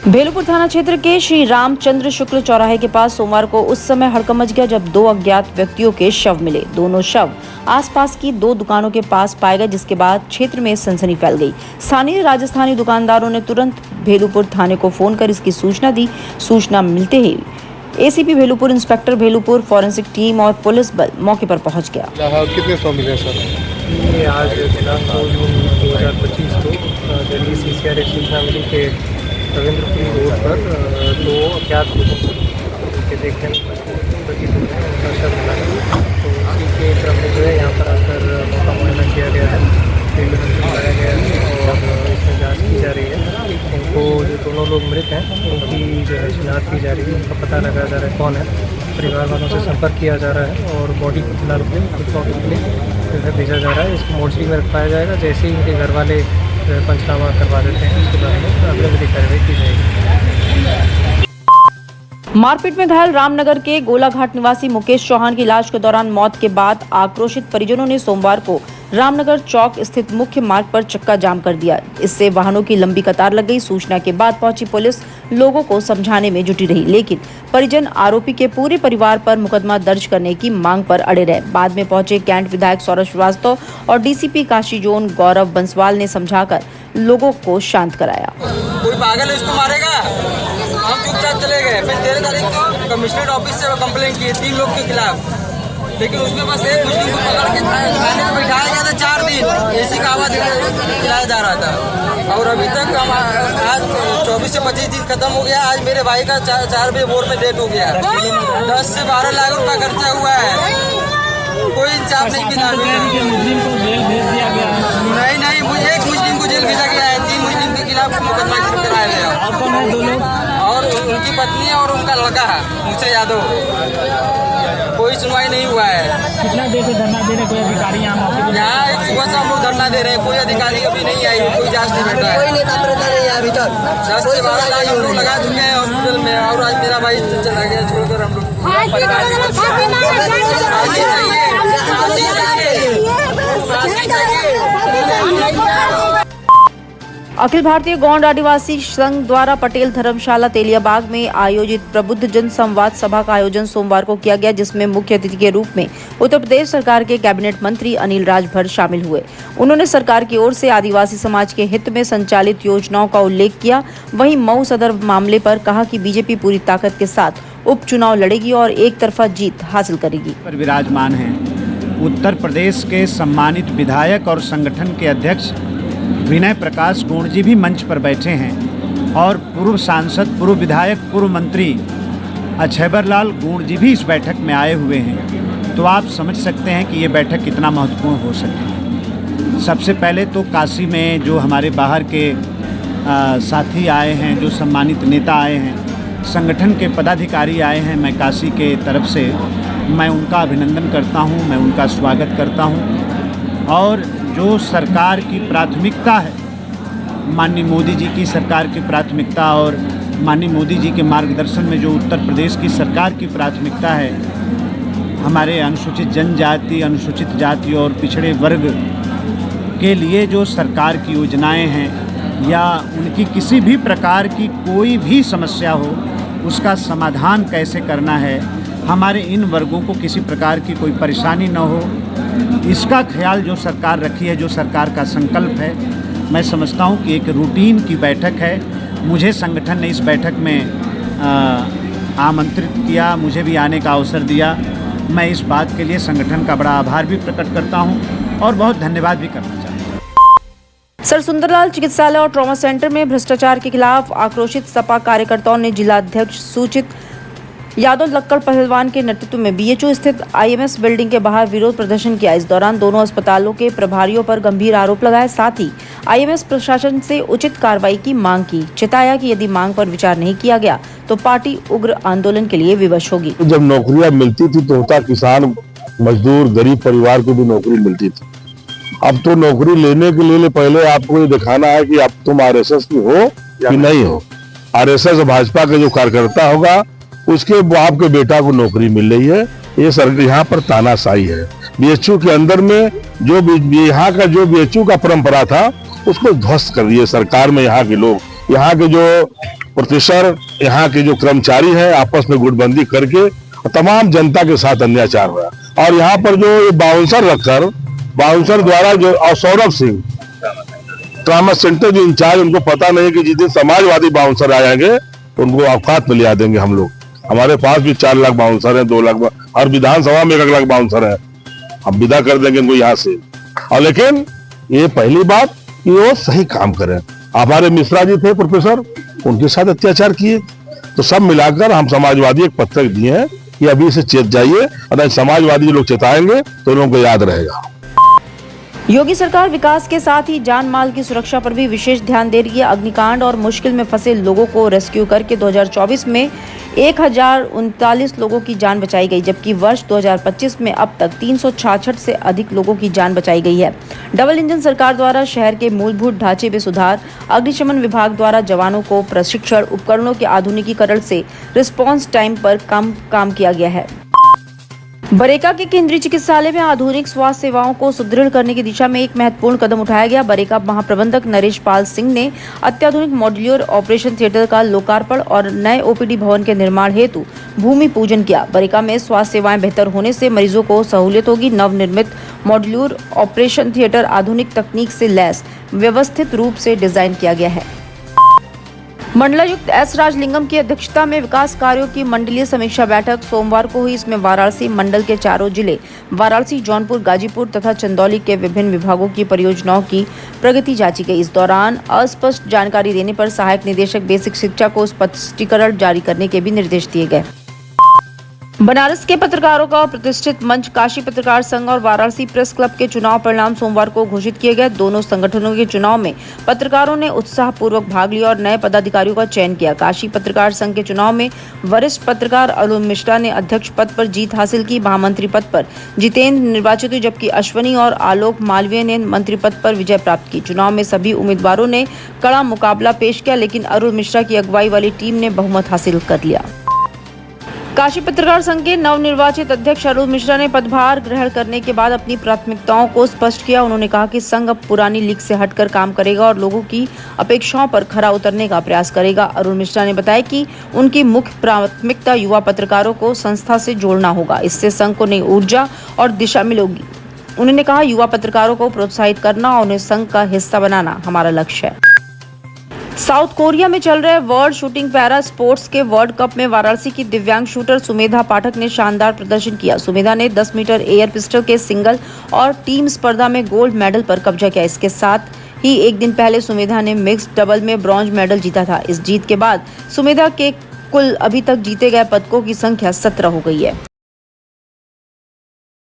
भेलुपुर थाना क्षेत्र के श्री रामचंद्र शुक्ल चौराहे के पास सोमवार को उस समय हड़कंप मच गया जब दो अज्ञात व्यक्तियों के शव मिले। दोनों शव आसपास की दो दुकानों के पास पाए गए, जिसके बाद क्षेत्र में सनसनी फैल गई। स्थानीय राजस्थानी दुकानदारों ने तुरंत भेलुपुर थाने को फोन कर इसकी सूचना दी। सूचना मिलते ही ACP Bhelupur, inspector Bhelupur, forensic team और पुलिस बल मौके पर पहुंच गया। कितने सौ मिले सर? ये आज दिनांक 9 जून 2025 को दिल्ली सीसीआर सूचना मिली कि रविंद्रपुरी रोड पर दो अज्ञात लोगों के देखने में प्रतीत हुए हैं, उनका शव मिला है। तो उसी के क्रम में जो है यहाँ पर आकर मौका मुआयना किया गया है, फील्ड लगाया गया है और इसमें जाँच की जा रही है। इनको जो दोनों लोग मृत हैं उनकी जो है शिनाख्त की जा रही है, उनका पता लगाया जा रहा है कौन है। परिवार वालों से संपर्क किया जा रहा है और बॉडी को फिलहाल पोस्टमार्टम के लिए भेजा जा रहा है। इसको मोर्चरी में रखवाया जाएगा। जैसे ही इनके घर वाले पंचनामा करवा देते हैं उसके बारे में अगली कार्रवाई की जाएगी। मारपीट में घायल रामनगर के गोलाघाट निवासी मुकेश चौहान की इलाज के दौरान मौत के बाद आक्रोशित परिजनों ने सोमवार को रामनगर चौक स्थित मुख्य मार्ग पर चक्का जाम कर दिया। इससे वाहनों की लंबी कतार लग गई। सूचना के बाद पहुंची पुलिस लोगों को समझाने में जुटी रही, लेकिन परिजन आरोपी के पूरे परिवार पर मुकदमा दर्ज करने की मांग पर अड़े रहे। बाद में पहुंचे कैंट विधायक सौरभ श्रीवास्तव और डीसीपी काशी जोन गौरव बंसवाल ने समझाकर लोगों को शांत कराया। कोई पागल इसको मारेगा, हम चुपचाप चले गए। फिर 13 तारीख को कमिश्नरेट ऑफिस से कंप्लेंट की 3 लोग के खिलाफ, लेकिन उसमें बस एक मुस्लिम को पकड़ के थाने में बिठाया गया था। 4 दिन एसी का हवा दिलाया जा रहा था और अभी तक हम आज 24 से 25 दिन खत्म हो गया। आज मेरे भाई का 4 बजे भोर में डेथ हो गया। 10 से 12 लाख रुपया खर्चा हुआ है, कोई इंसाफ नहीं मिला। मुस्लिम को जेल भेज दिया गया। नहीं, मुझे एक मुस्लिम को जेल भेजा गया है। 3 मुस्लिम के खिलाफ मुकदमा कराया गया और कौन है? 2 लोग और उनकी पत्नी और उनका लड़का है मुझसे यादव। कोई सुनवाई नहीं हुआ है। कितना देर से धरना दे रहे? कोई अधिकारी यहाँ मौके पर? यहाँ एक सुबह से हम लोग धरना दे रहे हैं, कोई अधिकारी अभी नहीं आई, कोई जांच नहीं बैठा है। 10 से 12 लाख हम लोग लगा चुके हैं हॉस्पिटल में और आज मेरा भाई चला गया छोड़कर। हम लोग अखिल भारतीय गौंड आदिवासी संघ द्वारा पटेल धर्मशाला तेलियाबाग में आयोजित प्रबुद्ध जन संवाद सभा का आयोजन सोमवार को किया गया, जिसमें मुख्य अतिथि के रूप में उत्तर प्रदेश सरकार के कैबिनेट मंत्री अनिल राजभर शामिल हुए। उन्होंने सरकार की ओर से आदिवासी समाज के हित में संचालित योजनाओं का उल्लेख किया। वहीं मऊ सदर मामले पर कहा कि बीजेपी पूरी ताकत के साथ उपचुनाव लड़ेगी और एक तरफा जीत हासिल करेगी। विराजमान हैं उत्तर प्रदेश के सम्मानित विधायक और संगठन के अध्यक्ष विनय प्रकाश गोंड जी भी मंच पर बैठे हैं और पूर्व सांसद, पूर्व विधायक, पूर्व मंत्री अक्षयबर लाल गोंड जी भी इस बैठक में आए हुए हैं। तो आप समझ सकते हैं कि ये बैठक कितना महत्वपूर्ण हो सकती है। सबसे पहले तो काशी में जो हमारे बाहर के साथी आए हैं, जो सम्मानित नेता आए हैं, संगठन के पदाधिकारी आए हैं, मैं काशी के तरफ से मैं उनका अभिनंदन करता हूं, मैं उनका स्वागत करता हूं। और जो सरकार की प्राथमिकता है, माननीय मोदी जी की सरकार की प्राथमिकता और माननीय मोदी जी के मार्गदर्शन में जो उत्तर प्रदेश की सरकार की प्राथमिकता है, हमारे अनुसूचित जनजाति, अनुसूचित जाति और पिछड़े वर्ग के लिए जो सरकार की योजनाएं हैं या उनकी किसी भी प्रकार की कोई भी समस्या हो उसका समाधान कैसे करना है, हमारे इन वर्गों को किसी प्रकार की कोई परेशानी न हो, इसका ख्याल जो सरकार रखी है, जो सरकार का संकल्प है, मैं समझता हूँ कि एक रूटीन की बैठक है। मुझे संगठन ने इस बैठक में आमंत्रित किया, मुझे भी आने का अवसर दिया। मैं इस बात के लिए संगठन का बड़ा आभार भी प्रकट करता हूँ और बहुत धन्यवाद भी करना चाहता हूँ। सर सुंदरलाल चिकित्सालय और ट्रॉमा सेंटर में भ्रष्टाचार के खिलाफ आक्रोशित सपा कार्यकर्ताओं ने जिलाध्यक्ष सूचित यादव लक्कड़ पहलवान के नेतृत्व में बीएचयू स्थित आईएमएस बिल्डिंग के बाहर विरोध प्रदर्शन किया। इस दौरान दोनों अस्पतालों के प्रभारियों पर गंभीर आरोप लगाए, साथ ही आईएमएस प्रशासन से उचित कार्रवाई की मांग की। चिताया कि यदि मांग पर विचार नहीं किया गया तो पार्टी उग्र आंदोलन के लिए विवश होगी। जब नौकरियां मिलती थी तो होता किसान, मजदूर, गरीब परिवार को भी नौकरी मिलती थी। अब तो नौकरी लेने के लिए पहले आपको ये दिखाना है कि अब तुम आरएसएस की हो या नहीं हो। आरएसएस भाजपा का जो कार्यकर्ता होगा उसके बाप के बेटा को नौकरी मिल रही है। ये सरकार यहाँ पर तानाशाही है। बीएचयू के अंदर में जो यहाँ का जो बीएचयू का परंपरा था उसको ध्वस्त कर दिए सरकार में यहाँ के लोग। यहाँ के जो प्रोफेसर, यहाँ के जो कर्मचारी हैं आपस में गुटबंदी करके तमाम जनता के साथ अन्याचार हुआ। और यहाँ पर जो बाउंसर रखकर, बाउंसर द्वारा जो, और सौरभ सिंह ट्रामा सेंटर जो इंचार्ज, उनको पता नहीं कि जिस दिन समाजवादी बाउंसर आ जाएंगे उनको औकात में लिया देंगे हम लोग। हमारे पास भी 4 लाख बाउंसर हैं, 2 लाख, और विधानसभा में 1 लाख बाउंसर है। हम विदा कर देंगे इनको यहाँ से। और लेकिन ये पहली बात कि वो सही काम करें। हमारे मिश्रा जी थे प्रोफेसर, उनके साथ अत्याचार किए। तो सब मिलाकर हम समाजवादी एक पत्रक दिए हैं कि अभी से चेत जाइए, और समाजवादी लोग चेताएंगे तो लोगों को याद रहेगा। योगी सरकार विकास के साथ ही जान माल की सुरक्षा पर भी विशेष ध्यान दे रही है। अग्निकांड और मुश्किल में फंसे लोगों को रेस्क्यू करके 2024 में 1039 लोगों की जान बचाई गई, जबकि वर्ष 2025 में अब तक 366 से अधिक लोगों की जान बचाई गई है। डबल इंजन सरकार द्वारा शहर के मूलभूत ढांचे में सुधार, अग्निशमन विभाग द्वारा जवानों को प्रशिक्षण, उपकरणों के आधुनिकीकरण से रिस्पॉन्स टाइम पर कम काम किया गया है। बरेका के केंद्रीय चिकित्सालय में आधुनिक स्वास्थ्य सेवाओं को सुदृढ़ करने की दिशा में एक महत्वपूर्ण कदम उठाया गया। बरेका महाप्रबंधक नरेश पाल सिंह ने अत्याधुनिक मॉड्यूलर ऑपरेशन थिएटर का लोकार्पण और नए ओपीडी भवन के निर्माण हेतु भूमि पूजन किया। बरेका में स्वास्थ्य सेवाएं बेहतर होने से मरीजों को सहूलियत होगी। नवनिर्मित मॉड्यूलर ऑपरेशन थिएटर आधुनिक तकनीक से लैस व्यवस्थित रूप से डिजाइन किया गया है। मंडलायुक्त एस राजलिंगम की अध्यक्षता में विकास कार्यों की मंडलीय समीक्षा बैठक सोमवार को हुई। इसमें वाराणसी मंडल के चारों जिले वाराणसी, जौनपुर, गाजीपुर तथा चंदौली के विभिन्न विभागों की परियोजनाओं की प्रगति जांची गई। इस दौरान अस्पष्ट जानकारी देने पर सहायक निदेशक बेसिक शिक्षा को स्पष्टीकरण जारी करने के भी निर्देश दिए गए। बनारस के पत्रकारों का प्रतिष्ठित मंच काशी पत्रकार संघ और वाराणसी प्रेस क्लब के चुनाव परिणाम सोमवार को घोषित किए गए। दोनों संगठनों के चुनाव में पत्रकारों ने उत्साहपूर्वक भाग लिया और नए पदाधिकारियों का चयन किया। काशी पत्रकार संघ के चुनाव में वरिष्ठ पत्रकार अरुण मिश्रा ने अध्यक्ष पद पर जीत हासिल की। महामंत्री पद पर जितेंद्र निर्वाचित हुए, जबकि अश्वनी और आलोक मालवीय ने मंत्री पद पर विजय प्राप्त की। चुनाव में सभी उम्मीदवारों ने कड़ा मुकाबला पेश किया, लेकिन अरुण मिश्रा की अगुवाई वाली टीम ने बहुमत हासिल कर लिया। काशी पत्रकार संघ के नवनिर्वाचित अध्यक्ष अरुण मिश्रा ने पदभार ग्रहण करने के बाद अपनी प्राथमिकताओं को स्पष्ट किया। उन्होंने कहा कि संघ अब पुरानी लीग से हटकर काम करेगा और लोगों की अपेक्षाओं पर खरा उतरने का प्रयास करेगा। अरुण मिश्रा ने बताया कि उनकी मुख्य प्राथमिकता युवा पत्रकारों को संस्था से जोड़ना होगा। इससे संघ को नई ऊर्जा और दिशा मिलेगी। उन्होंने कहा, युवा पत्रकारों को प्रोत्साहित करना और उन्हें संघ का हिस्सा बनाना हमारा लक्ष्य है। साउथ कोरिया में चल रहे वर्ल्ड शूटिंग पैरा स्पोर्ट्स के वर्ल्ड कप में वाराणसी की दिव्यांग शूटर सुमेधा पाठक ने शानदार प्रदर्शन किया। सुमेधा ने 10 मीटर एयर पिस्टल के सिंगल और टीम स्पर्धा में गोल्ड मेडल पर कब्जा किया। इसके साथ ही एक दिन पहले सुमेधा ने मिक्स्ड डबल में ब्रॉन्ज मेडल जीता था। इस जीत के बाद सुमेधा के कुल अभी तक जीते गए पदकों की संख्या 17 हो गई है।